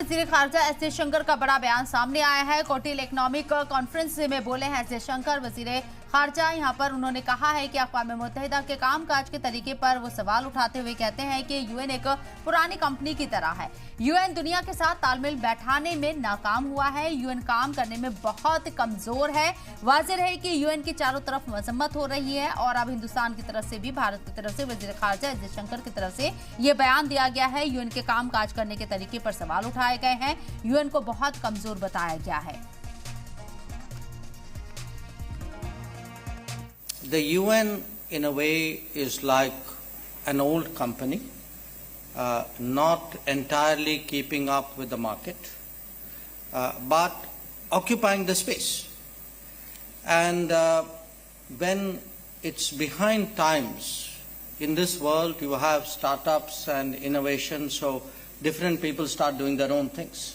वज़ीर ख़ारजा एस जयशंकर का बड़ा बयान सामने आया है। कोटिल इकनॉमिक कॉन्फ्रेंस में बोले हैं एस जयशंकर वज़ीर ख़ारजा। यहाँ पर उन्होंने कहा है कि अक़वाम मुत्तहिदा के कामकाज के तरीके पर वो सवाल उठाते हुए कहते हैं कि यूएन एक पुरानी कंपनी की तरह है। यूएन दुनिया के साथ तालमेल बैठाने में नाकाम हुआ है। यूएन काम करने में बहुत कमजोर है। वाज़ेह है कि यूएन की चारों तरफ मजम्मत हो रही है और अब हिंदुस्तान की तरफ से भी, भारत की तरफ से, वज़ीर ख़ारजा एस जयशंकर की तरफ से ये बयान दिया गया है। यूएन के काम काज करने के तरीके पर सवाल उठाए गए हैं। यूएन को बहुत कमजोर बताया गया है। The UN, in a way, is like an old company, not entirely keeping up with the market, but occupying the space. And when it's behind times, in this world you have startups and innovation, so different people start doing their own things.